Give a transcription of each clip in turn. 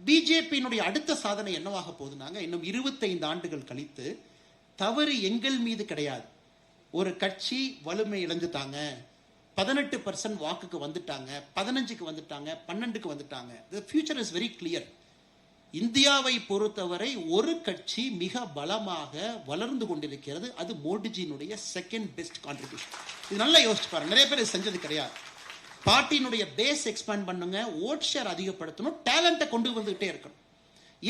பிஜேபியினுடைய அடுத்த சாதனை என்னவாக போகுதுனாங்க, இன்னும் 25 ஆண்டுகள் கழித்து தவறு எங்கள் மீது கிடையாது. ஒரு கட்சி வலிமை இழந்துட்டாங்க, 18% வாக்குக்கு வந்துட்டாங்க, 15க்கு வந்துட்டாங்க, 12க்கு வந்துட்டாங்க. The future is very clear. இந்தியாவை பொறுத்தவரை ஒரு கட்சி மிக பலமாக வளர்ந்து கொண்டிருக்கிறது. அது மோடிஜியினுடைய செகண்ட் பெஸ்ட் கான்ட்ரிபியூஷன். இது நல்லா யோசிச்சு பாருங்க. நிறைய பேர் செஞ்சது கிடையாது. பார்ட்டியினுடைய பேஸ் எக்ஸ்பேண்ட் பண்ணுங்க, ஓட் ஷேர் அதிகப்படுத்தணும், டேலண்ட்டை கொண்டு வந்துகிட்டே இருக்கணும்.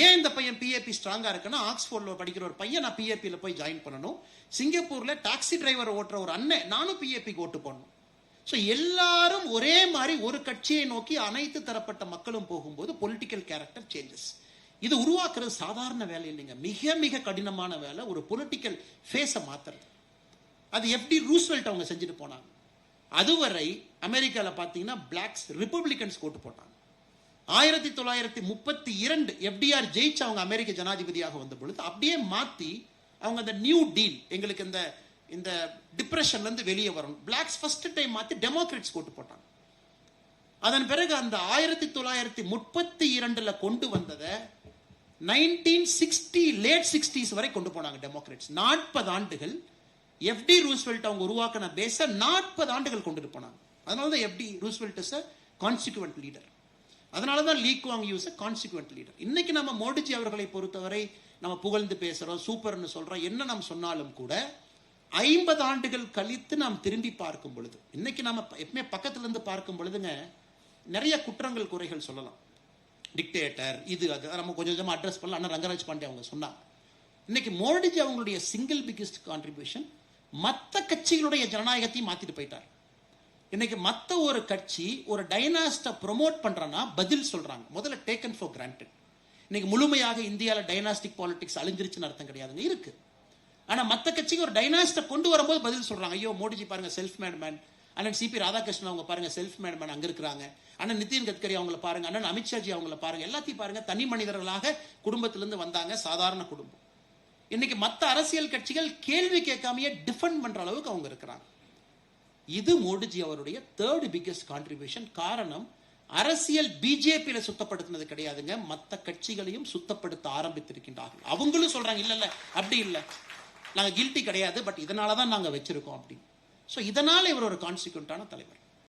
ஏன் இந்த பையன் பிஏபி ஸ்ட்ராங்கா இருக்குன்னா, ஆக்ஸ்போர்ட்ல படிக்கிற ஒரு பையன் நான் பிஏபியில் போய் ஜாயின் பண்ணணும், சிங்கப்பூர்ல டாக்ஸி டிரைவர் ஓட்டுற ஒரு அண்ணன் நானும் பிஏபிக்கு ஓட்டு போடணும். ஸோ எல்லாரும் ஒரே மாதிரி ஒரு கட்சியை நோக்கி அனைத்து தரப்பட்ட மக்களும் போகும்போது பொலிட்டிக்கல் கேரக்டர் சேஞ்சஸ். இது உருவாக்குறது சாதாரண வேலை இல்லைங்க, மிக மிக கடினமான வேலை. ஒரு பொலிட்டிக்கல் ஃபேஸை மாத்துறது. அது எப்படி ரூஸ்வெல்ட் அவங்க செஞ்சுட்டு போனாங்க. அதுவரை அமெரிக்காவில் பார்த்தீங்கன்னா பிளாக்ஸ் ரிப்பப்ளிகன்ஸ் ஓட்டு போட்டாங்க. 1932 எஃப்டிஆர் ஜெயிச்சு அவங்க அமெரிக்க ஜனாதிபதியாக வந்த பொழுது அப்படியே மாற்றி அவங்க அந்த நியூ டீல், எங்களுக்கு இந்த டிப்ரெஷன்ல இருந்து வெளியே வரணும், பிளாக்ஸ் ஃபர்ஸ்ட் டைம் மாற்றி டெமோக்ராட்ஸ் ஓட்டு போட்டாங்க. அதன் பிறகு அந்த 1932 கொண்டு வந்ததை 1960 லேட் 60s வரை கொண்டு போனாங்க டெமோக்ராட்ஸ். 40 ஆண்டுகள் எஃப்டி ரூஸ்வெல்ட் அவங்க உருவாக்கின பேஸ 40 ஆண்டுகள் கொண்டு போனாங்க. அதனால தான் FD Roosevelt is a consequent leader. அதனால தான் Lee Kuan Yew is a consequent leader. இன்னைக்கு நம்ம மோடிஜி அவர்களை பொறுத்தவரை நம்ம புகழ்ந்து பேசுறோம், சூப்பர்னு சொல்றோம், என்ன நாம் சொன்னாலும் கூட 50 ஆண்டுகள் கழித்து நாம் திரும்பி பார்க்கும் பொழுது, இன்னைக்கு நம்ம எப்பவுமே பக்கத்துல இருந்து பார்க்கும் பொழுதுங்க நிறைய குற்றங்கள் குறைகள் சொல்லலாம். டிக்டேட்டர் இது அது நம்ம கொஞ்சம் கொஞ்சமாக அட்ரஸ் பண்ணலாம். அண்ணா ரங்கராஜ் பாண்டே அவங்க சொன்னாங்க. இன்னைக்கு மோடிஜி அவங்களுடைய சிங்கிள் பிகெஸ்ட் கான்ட்ரிபியூஷன் மற்ற கட்சிகளுடைய ஜனநாயகத்தையும் மாத்திட்டு போயிட்டார். இன்னைக்கு மற்ற ஒரு கட்சி ஒரு டைனாஸ்டை ப்ரொமோட் பண்றனா பதில் சொல்றாங்க. முதல்ல டேக்கன் ஃபார் கிராண்டட். இன்னைக்கு முழுமையாக இந்தியாவில் டைனாஸ்டிக் பாலிடிக்ஸ் அழிஞ்சிருச்சுன்னு அர்த்தம் கிடையாதுங்க, இருக்கு. ஆனா மற்ற கட்சிக்கு ஒரு டைனாஸ்டை கொண்டு வரும்போது பதில் சொல்றாங்க. ஐயோ மோடிஜி பாருங்க செல்ஃப் மேட் மேன், அண்ணன் சிபி ராதாகிருஷ்ணன் அவங்க பாருங்க செல்ஃப் மேட் மேன் அங்க இருக்கிறாங்க, அண்ணன் நிதின் கட்கரி அவங்கள பாருங்க, அண்ணன் அமித்ஷாஜி அவங்கள பாருங்க, எல்லாத்தையும் பாருங்க தனி மனிதர்களாக குடும்பத்திலிருந்து வந்தாங்க, சாதாரண குடும்பம். இன்னைக்கு மற்ற அரசியல் கட்சிகள் கேள்வி கேட்காமையே டிஃபெண்ட் பண்ற அளவுக்கு அவங்க இருக்கிறாங்க. இது மோடிஜி அவருடைய தேர்ட் பிகெஸ்ட் கான்ட்ரிபியூஷன். காரணம், அரசியல் பிஜேபியில சுத்தப்படுத்தினது கிடையாதுங்க, மற்ற கட்சிகளையும் சுத்தப்படுத்த ஆரம்பித்திருக்கின்றார்கள். அவங்களும் சொல்றாங்க இல்ல அப்படி இல்ல, நாங்க கில்ட்டி கிடையாது, பட் இதனாலதான் நாங்க வச்சிருக்கோம் அப்படி. ஸோ இதனால இவர் ஒரு கான்சிக்வென்ட்டான தலைவர்.